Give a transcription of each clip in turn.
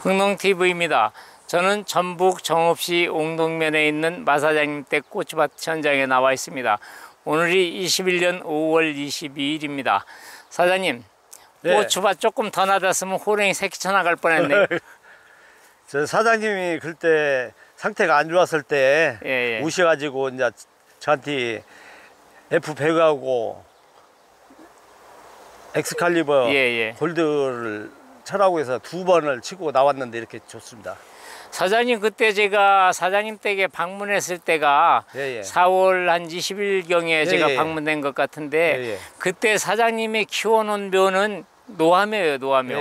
흥농TV입니다. 저는 전북 정읍시 옥동면에 있는 마사장님 댁 고추밭 현장에 나와 있습니다. 오늘이 21년 5월 22일입니다. 사장님, 네. 고추밭 조금 더 낮았으면 호랭이 새끼 쳐나갈 뻔했네. 저 사장님이 그때 상태가 안 좋았을 때 예. 오셔가지고 이제 저한테 F100하고 엑스칼리버 골드를 쳐라고 해서 2번을 치고 나왔는데 이렇게 좋습니다. 사장님, 그때 제가 사장님 댁에 방문했을 때가 4월 한 20일경에 제가 방문된 것 같은데 그때 사장님이 키워놓은 묘는 노화묘예요, 노화묘.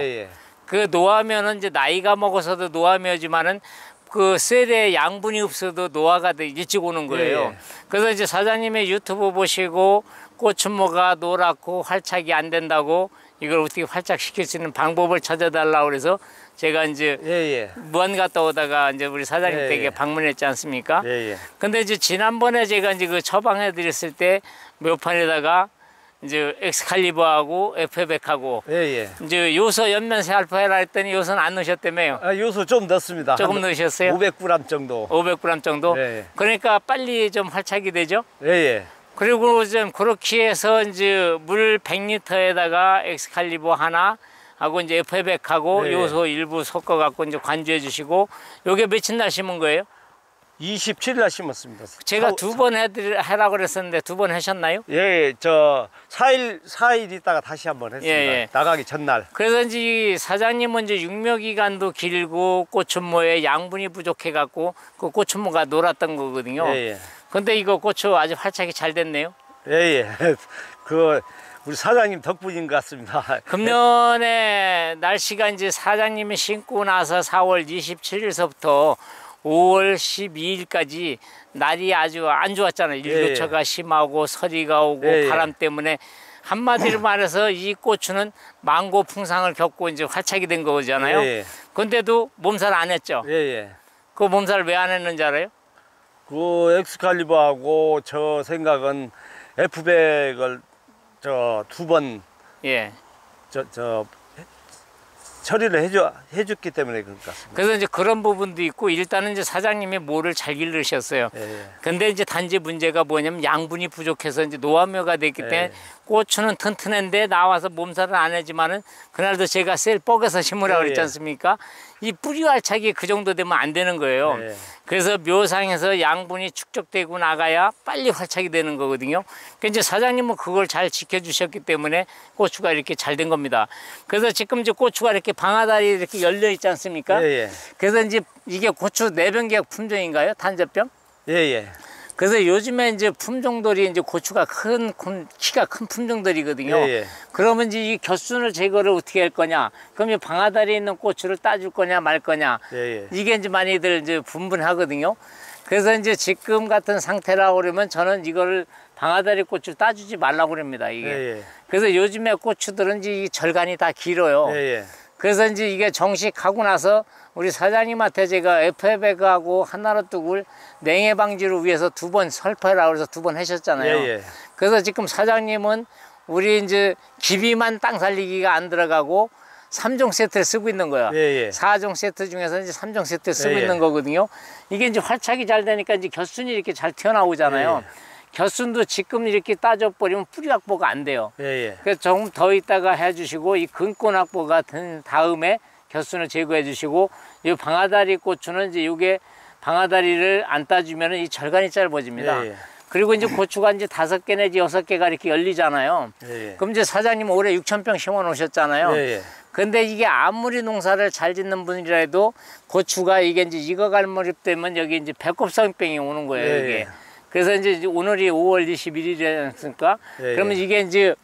그 노화묘는 이제 나이가 먹어서도 노화묘지만은 그 셀에 양분이 없어도 노화가 일찍 오는 거예요. 그래서 이제 사장님의 유튜브 보시고 고추모가 노랗고 활착이 안 된다고 이걸 어떻게 활착시킬 수 있는 방법을 찾아달라고 그래서 제가 이제 무안 갔다 오다가 이제 우리 사장님 댁에 방문했지 않습니까? 근데 이제 지난번에 제가 이제 그 처방해 드렸을 때 묘판에다가 이제 엑스칼리버하고 F100하고 이제 요소 연면세 알파 해라 했더니 요소는 안 넣으셨다며요. 요소 좀 넣습니다. 조금 넣으셨어요? 500g 정도. 500g 정도? 그러니까 빨리 좀 활착이 되죠? 그리고 좀 그렇게 해서 이제 물 100리터에다가 엑스칼리버 하나 하고 이제 F100하고 요소 일부 섞어 갖고 이제 관주해 주시고 요게 며칠 날 심은 거예요? 27일 날 심었습니다. 제가 2번 해라고 그랬었는데 2번 하셨나요? 저 4일 있다가 다시 한번 했습니다. 나가기 전날. 그래서 이제 사장님은 이제 육묘 기간도 길고 고추모에 양분이 부족해 갖고 그 고추모가 놀았던 거거든요. 근데 이거 고추 아주 활착이 잘 됐네요. 그 우리 사장님 덕분인 것 같습니다. 금년에 날씨가 이제 사장님이 심고 나서 4월 27일서부터 5월 12일까지 날이 아주 안 좋았잖아요. 일교차가 심하고 서리가 오고 바람 때문에 한마디로 말해서 이 고추는 망고 풍상을 겪고 이제 활착이 된 거잖아요. 근데도 몸살 안 했죠. 그 몸살 왜 안 했는지 알아요? 그 엑스칼리버하고 저 생각은 F100을 저 2번 처리를 해줬기 때문에 그럴 것 같습니다. 그래서 이제 그런 부분도 있고 일단은 이제 사장님이 모를 잘 기르셨어요. 근데 이제 단지 문제가 뭐냐면 양분이 부족해서 이제 노화묘가 됐기 때문에 고추는 튼튼한데 나와서 몸살은 안 하지만은 그날도 제가 셀 뻐겨서 심으라고 그랬지 않습니까? 이 뿌리 활착이 그 정도 되면 안 되는 거예요. 그래서 묘상에서 양분이 축적되고 나가야 빨리 활착이 되는 거거든요. 그러니까 이제 사장님은 그걸 잘 지켜주셨기 때문에 고추가 이렇게 잘 된 겁니다. 그래서 지금 이제 고추가 이렇게 방아다리 이렇게 열려 있지 않습니까? 그래서 이제 이게 고추 내병계약 품종인가요? 단접병? 그래서 요즘에 이제 품종들이 이제 고추가 키가 큰 품종들이거든요. 그러면 이제 이 곁순을 제거를 어떻게 할 거냐? 그럼 이 방아다리에 있는 고추를 따줄 거냐 말 거냐? 이게 이제 많이들 이제 분분하거든요. 그래서 이제 지금 같은 상태라고 그러면 저는 이거를 방아다리 고추를 따주지 말라고 그럽니다. 이게. 그래서 요즘에 고추들은 이제 이 절간이 다 길어요. 그래서 이제 이게 정식하고 나서 우리 사장님한테 제가 F100하고 하나로뚝을 냉해 방지를 위해서 2번 설파라고 해서 2번 하셨잖아요. 그래서 지금 사장님은 우리 이제 기비만 땅 살리기가 안 들어가고 3종 세트를 쓰고 있는 거야. 4종 세트 중에서 이제 3종 세트를 쓰고 있는 거거든요. 이게 이제 활착이 잘 되니까 이제 곁순이 이렇게 잘 튀어나오잖아요. 곁순도 지금 이렇게 따져버리면 뿌리 확보가 안 돼요. 그래서 조금 더 있다가 해주시고 이 근권 확보가 된 다음에 곁순을 제거해 주시고 이 방아다리 고추는 이제 이게 방아다리를 안 따주면 이 절간이 짧아집니다. 그리고 이제 고추가 이제 5개 내지 6개가 이렇게 열리잖아요. 그럼 이제 사장님 올해 6,000평 심어 놓으셨잖아요. 근데 이게 아무리 농사를 잘 짓는 분이라도 고추가 이게 이제 익어갈 무렵 되면 여기 이제 배꼽성병이 오는 거예요. 이게. 그래서 이제 오늘이 5월 21일이었으니까 그러면 이게 이제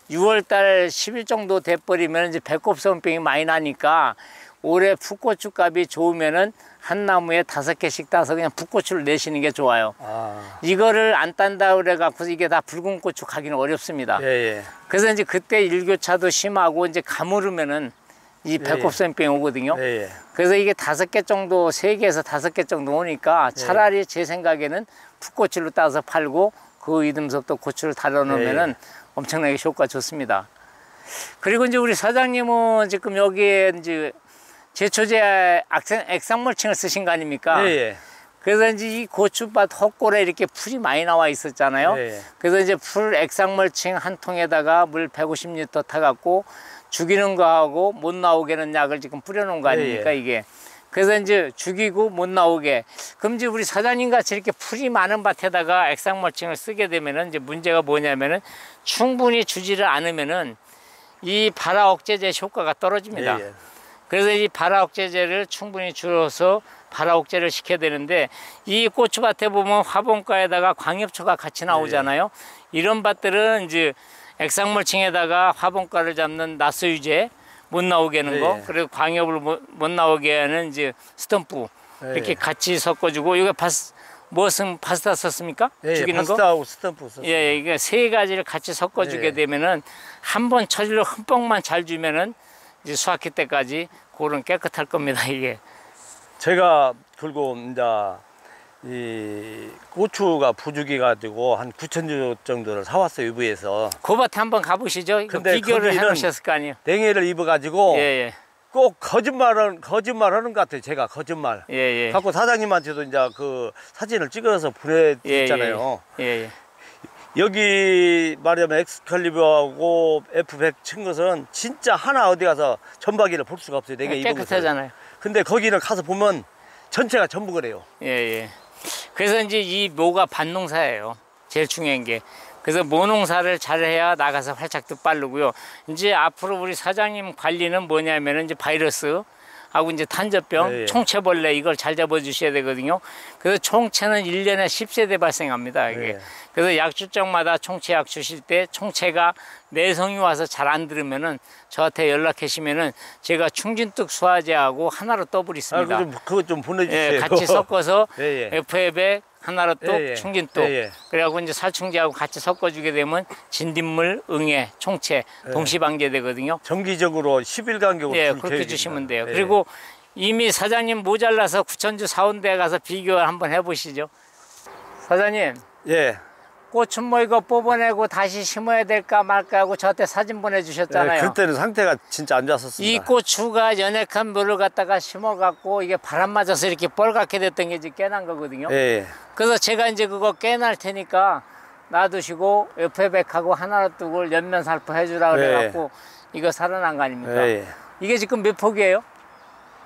6월달 10일 정도 돼버리면 이제 배꼽성병이 많이 나니까 올해 풋고추 값이 좋으면은 한 나무에 5개씩 따서 그냥 풋고추를 내시는 게 좋아요. 이거를 안 딴다 그래갖고 이게 다 붉은 고추 가기는 어렵습니다. 그래서 이제 그때 일교차도 심하고 이제 가물으면은 이 배꼽성병이 오거든요. 그래서 이게 5개 정도, 3개에서 5개 정도 오니까 차라리 제 생각에는 풋고추를 따서 팔고 그 이듬석도 고추를 달아놓으면은 엄청나게 효과가 좋습니다. 그리고 이제 우리 사장님은 지금 여기에 이제 제초제 액상물칭을 쓰신 거 아닙니까? 예, 예. 그래서 이제 이 고추밭 헛골에 이렇게 풀이 많이 나와 있었잖아요. 예, 예. 그래서 이제 풀 액상물칭 한 통에다가 물 150리터 타갖고 죽이는 거하고 못 나오게 하는 약을 지금 뿌려놓은 거 아닙니까, 예, 예. 이게. 그래서 이제 죽이고 못 나오게. 그럼 이제 우리 사장님 같이 이렇게 풀이 많은 밭에다가 액상물칭을 쓰게 되면은 이제 문제가 뭐냐면은 충분히 주지를 않으면은 이 발화 억제제 효과가 떨어집니다. 예, 예. 그래서 이 발화 억제제를 충분히 줄여서 발화 억제를 시켜야 되는데 이 고추밭에 보면 화분가에다가 광엽초가 같이 나오잖아요. 이런 밭들은 이제 액상물칭에다가 화분가를 잡는 나소유제 못 나오게 하는 거, 그리고 광엽을 못 나오게 하는 이제 스탬프 이렇게 같이 섞어주고. 이거 무슨 파스타 썼습니까? 예, 죽이는 거? 파스타하고 스탬프 썼어요. 예, 이게 세 가지를 같이 섞어주게 되면은 한 번 처리로 흠뻑만 잘 주면은 이제 수확기 때까지 골은 깨끗할 겁니다, 이게. 제가 그리고 이제 이 고추가 부족해 가지고 한 9,000주 정도를 사왔어요, 유부에서. 그 밭에 한번 가보시죠. 이거 근데 비교를 거기는 해놓으셨을 거 아니에요. 냉해를 입어 가지고 예, 예. 꼭 거짓말하는 것 같아요. 제가 거짓말. 예, 예. 갖고 사장님한테도 이제 그 사진을 찍어서 보내드렸잖아요. 예, 예. 여기 말하자면 엑스칼리버하고 F100 친 것은 진짜 하나 어디 가서 전박이를 볼 수가 없어요. 내가 입은 것을. 깨끗하잖아요. 근데 거기는 가서 보면 전체가 전부 그래요. 예, 예. 그래서 이제 이 묘가 밭농사예요. 제일 중요한 게. 그래서 모농사를 잘해야 나가서 활착도 빠르고요. 이제 앞으로 우리 사장님 관리는 뭐냐면은 이제 바이러스 하고 이제 탄저병, 예, 예. 총체벌레 이걸 잘 잡아주셔야 되거든요. 그래서 총체는 1년에 10세대 발생합니다. 이게. 예. 그래서 약주정마다 총체약 주실 때 총체가 내성이 와서 잘 안 들으면은 저한테 연락하시면은 제가 충진뚝 수화제하고 하나로 더블 있습니다. 그거 좀 보내주세요. 예, 같이 섞어서 예, 예. FF에 하나로 또 예, 예. 충진뚝. 예, 예. 그래갖고 이제 살충제하고 같이 섞어주게 되면 진딧물, 응애, 총체 동시 방제되거든요. 정기적으로 10일 간격으로 예, 줄 그렇게 계획입니다. 주시면 돼요. 예. 그리고 이미 사장님 모자라서 9,000주 사온 데 가서 비교 한번 해보시죠. 사장님, 예. 고추 뭐 이거 뽑아내고 다시 심어야 될까 말까 하고 저한테 사진 보내주셨잖아요. 예, 그때는 상태가 진짜 안 좋았었습니다. 이 고추가 연약한 묘를 갖다가 심어갖고 이게 바람 맞아서 이렇게 뻘겋게 됐던 게 이제 깨난 거거든요. 예. 그래서 제가 이제 그거 깨날 테니까 놔두시고 옆에 백하고 하나로 뚝을 연면 살포 해주라 그래갖고 이거 살아난 거 아닙니까? 예. 이게 지금 몇 폭이에요?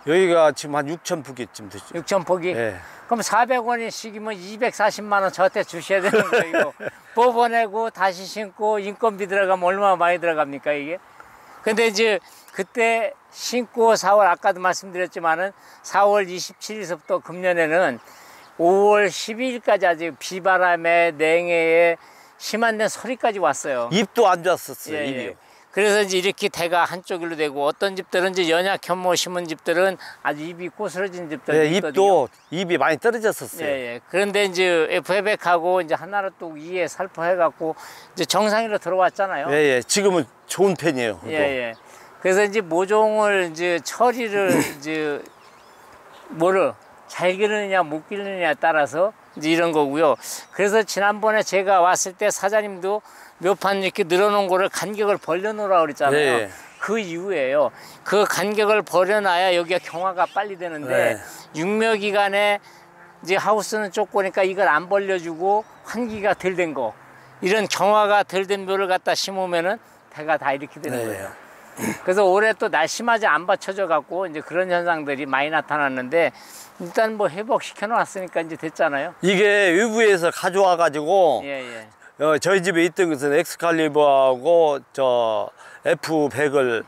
여기가 지금 한 6,000포기쯤 되죠. 6,000폭이? 예. 그럼 400원씩이면 240만 원 저한테 주셔야 되는 거예요. 이거 뽑아내고 다시 심고 인건비 들어가면 얼마나 많이 들어갑니까 이게? 근데 이제 그때 심고 4월 아까도 말씀드렸지만은 4월 27일서부터 금년에는 5월 12일까지 아직 비바람에 냉해에 심한 데 소리까지 왔어요. 잎도 안 좋았었어요. 예, 잎이. 예. 그래서 이제 이렇게 대가 한쪽으로 되고 어떤 집들은 이제 연약 현모 심은 집들은 아주 잎이 꼬스러진 집들도 예, 있거든요. 잎도 잎이 많이 떨어졌었어요. 예, 예. 그런데 이제 FF하고 이제 하나로 또 위에 살포해갖고 이제 정상으로 들어왔잖아요. 예, 예. 지금은 좋은 편이에요. 예, 예. 그래서 이제 모종을 이제 처리를 이제 뭐를 잘 기르느냐 못 기르느냐에 따라서 이제 이런 거고요. 그래서 지난번에 제가 왔을 때 사장님도 묘판 이렇게 늘어놓은 거를 간격을 벌려놓으라고 그랬잖아요. 예. 그 이유예요. 그 간격을 벌여놔야 여기가 경화가 빨리 되는데 육묘기간에 이제 하우스는 좁고니까 이걸 안 벌려주고 환기가 덜 된 거, 이런 경화가 덜 된 묘를 갖다 심으면은 대가 다 이렇게 되는 거예요. 그래서 올해 또 날씨마저 안 받쳐져 갖고 이제 그런 현상들이 많이 나타났는데 일단 뭐 회복시켜 놨으니까 이제 됐잖아요. 이게 외부에서 가져와 가지고 예, 예. 저희 집에 있던 것은 엑스칼리버하고 저 F100을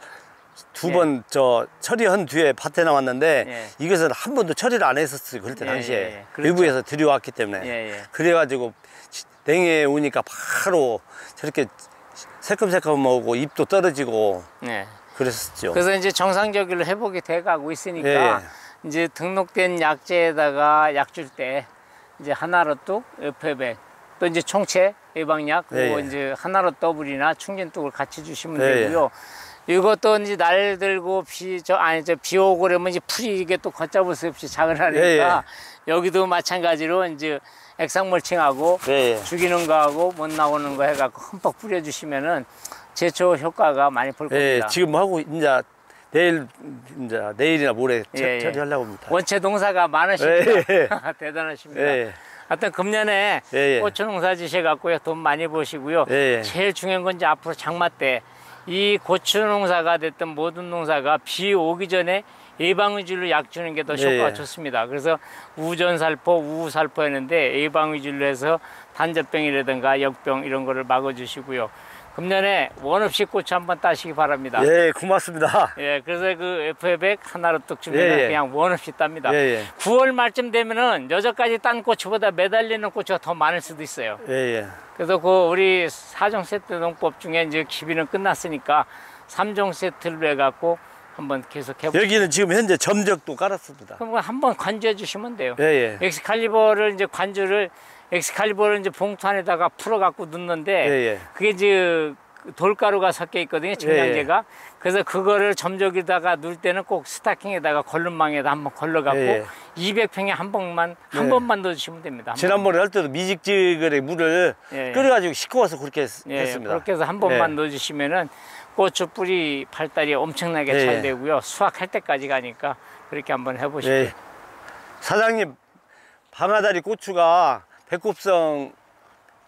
두 번 저 처리한 뒤에 밭에 나왔는데 예. 이것은 한 번도 처리를 안 했었어요. 그때 당시에. 예, 예. 그렇죠. 외부에서 들여왔기 때문에. 예, 예. 그래가지고 냉해 오니까 바로 저렇게 새콤새콤하고 잎도 떨어지고 네. 그랬었죠. 그래서 이제 정상적으로 회복이 돼가고 있으니까 예. 이제 등록된 약재에다가 약 줄 때 이제 하나로 뚝, FF백, 또 이제 총체 예방약, 그리고 예. 이제 하나로 더블이나 충진뚝을 같이 주시면 예. 되고요. 이것도 이제 날 들고 비 오고 그러면 이제 풀이 이게 또 걷잡을 수 없이 자그라니까 여기도 마찬가지로 이제 액상물칭하고 예. 죽이는 거하고 못 나오는 거 해갖고 흠뻑 뿌려주시면은 제초 효과가 많이 볼 겁니다. 지금 하고 이제 내일이나 모레 예, 예. 처리하려고 합니다. 원체 농사가 많으십니다. 예, 예. 대단하십니다. 예, 예. 하여튼 금년에 예, 예. 고추 농사 지셔갖고요. 돈 많이 버시고요. 예, 예. 제일 중요한 건 이제 앞으로 장마 때 이 고추 농사가 됐든 모든 농사가 비 오기 전에 예방위줄로 약 주는 게 더 효과가 예, 예. 좋습니다. 그래서 우전살포, 우살포 했는데 예방위줄로 해서 단젖병이라든가 역병 이런 거를 막아주시고요. 금년에 원 없이 고추 한번 따시기 바랍니다. 예, 고맙습니다. 예, 그래서 그 FA100 하나로 뚝 주면 예, 예. 그냥 원 없이 땁니다. 예, 예. 9월 말쯤 되면은 여저까지 딴 고추보다 매달리는 고추가 더 많을 수도 있어요. 예, 예. 그래서 그 우리 4종 세트 농법 중에 이제 기비는 끝났으니까 3종 세트를 해갖고 한번 계속 해보시죠. 여기는 지금 현재 점적도 깔았습니다. 그럼 한번 관주해 주시면 돼요. 예, 예. 엑스칼리버를 이제 엑스칼리버를 이제 봉투 안에다가 풀어갖고 넣는데 예, 예. 그게 이제 돌가루가 섞여 있거든요, 청량제가. 그래서 그거를 점적에다가 넣을 때는 꼭 스타킹에다가 걸름망에다 한번 걸러갖고 예, 예. 200평에 한 번만 예. 넣어주시면 됩니다. 지난번에 할 때도 미직지근에 물을 예. 끓여가지고 씻고와서 그렇게 예, 했습니다. 그렇게 해서 한 번만 예. 넣어주시면은 고추 뿌리 발달이 엄청나게 예, 잘 예. 되고요. 수확할 때까지 가니까 그렇게 한번 해보시고요. 예. 사장님, 방아다리 고추가 백곱성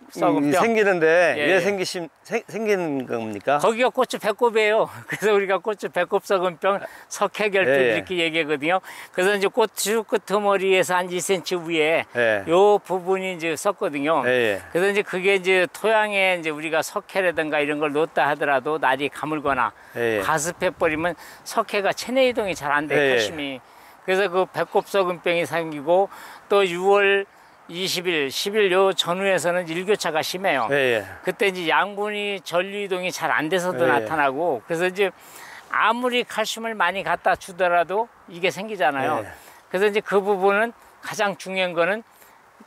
썩은 뼈. 생기는데 예, 왜 예. 생기는 겁니까? 거기가 고추 배꼽이에요. 그래서 우리가 고추 배꼽 썩은 병 석회결핍 예, 예. 이렇게 얘기하거든요. 그래서 이제 고추 끄트머리에서 한 2cm 위에 예. 요 부분이 이제 썩거든요. 예, 예. 그래서 이제 그게 이제 토양에 이제 우리가 석회라든가 이런 걸 놓다 하더라도 날이 가물거나 예, 예. 가습해 버리면 석회가 체내 이동이 잘 안 돼, 예, 예. 칼슘이. 그래서 그 배꼽 썩은 병이 생기고 또 6월 20일, 10일 요 전후에서는 일교차가 심해요. 예, 예. 그때 이제 양분이 전류 이동이 잘 안 돼서도 예, 예. 나타나고 그래서 이제 아무리 칼슘을 많이 갖다 주더라도 이게 생기잖아요. 예. 그래서 이제 그 부분은 가장 중요한 거는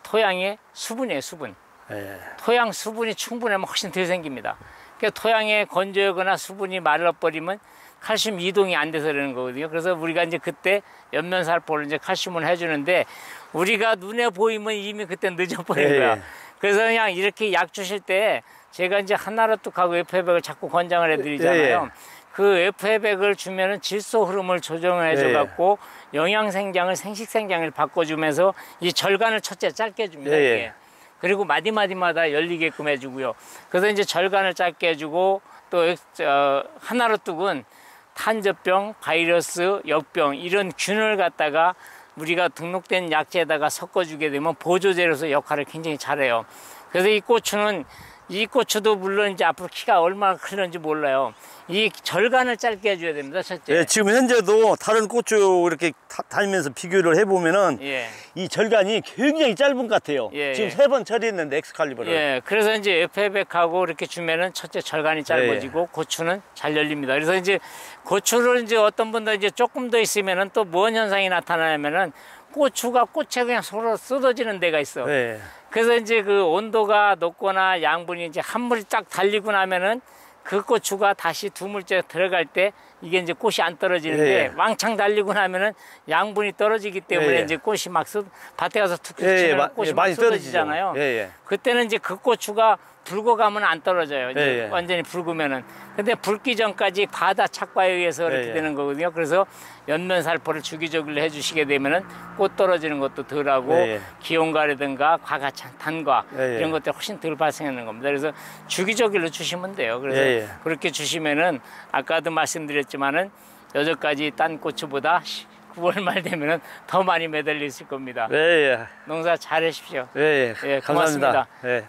토양의 수분이에요, 수분. 예. 토양 수분이 충분하면 훨씬 덜 생깁니다. 그러니까 토양에 건조하거나 수분이 말라버리면 칼슘 이동이 안 돼서 그러는 거거든요. 그래서 우리가 이제 그때 연면살포를 이제 칼슘을 해주는데 우리가 눈에 보이면 이미 그때 늦어버린 예, 거야. 예. 그래서 그냥 이렇게 약 주실 때 제가 이제 하나로 뚝하고 FA100을 자꾸 권장을 해드리잖아요. 예, 예. 그 FA100을 주면은 질소 흐름을 조정을 해줘갖고 영양생장을 생식생장을 바꿔주면서 이 절간을 첫째 짧게 줍니다. 예, 예. 이게. 그리고 마디마디마다 열리게끔 해주고요. 그래서 이제 절간을 짧게 해주고 또 하나로 뚝은 탄저병, 바이러스, 역병 이런 균을 갖다가 우리가 등록된 약재에다가 섞어주게 되면 보조제로서 역할을 굉장히 잘해요. 그래서 이 고추도 물론 이제 앞으로 키가 얼마나 클는지 몰라요. 이 절간을 짧게 해줘야 됩니다. 첫째. 예, 지금 현재도 다른 고추 이렇게 다니면서 비교를 해보면은 예. 이 절간이 굉장히 짧은 것 같아요. 예, 지금 예. 3번 처리했는데 엑스칼리버를. 예, 그래서 이제 FA100하고 이렇게 주면은 첫째 절간이 짧아지고 고추는 잘 열립니다. 그래서 이제 고추를 이제 어떤 분들 이제 조금 더 있으면은 또 뭔 현상이 나타나냐면은 고추가 꽃에 그냥 서로 쏟아지는 데가 있어. 예. 그래서 이제 그 온도가 높거나 양분이 이제 한 물이 딱 달리고 나면은 그 고추가 다시 두 물째 들어갈 때 이게 이제 꽃이 안 떨어지는데 예. 왕창 달리고 나면은 양분이 떨어지기 때문에 예. 이제 꽃이 막 밭에 가서 툭 예, 예. 치면 꽃이 막 많이 쏟아지잖아요. 떨어지죠. 예, 예. 그때는 이제 그 고추가 붉어 가면 안 떨어져요. 이제 예, 예. 완전히 붉으면은. 근데 붉기 전까지 바다 착과에 의해서 이렇게 예, 예. 되는 거거든요. 그래서 연면살포를 주기적으로 해주시게 되면은 꽃 떨어지는 것도 덜하고 예, 예. 기온가라든가 과가 단과 예, 예. 이런 것들이 훨씬 덜 발생하는 겁니다. 그래서 주기적으로 주시면 돼요. 그래서 예, 예. 그렇게 주시면은 아까도 말씀드렸지만은 여전까지 딴 고추보다 9월 말 되면은 더 많이 매달려 있을 겁니다. 예, 예. 농사 잘 하십시오. 예, 예. 예, 감사합니다. 고맙습니다. 예.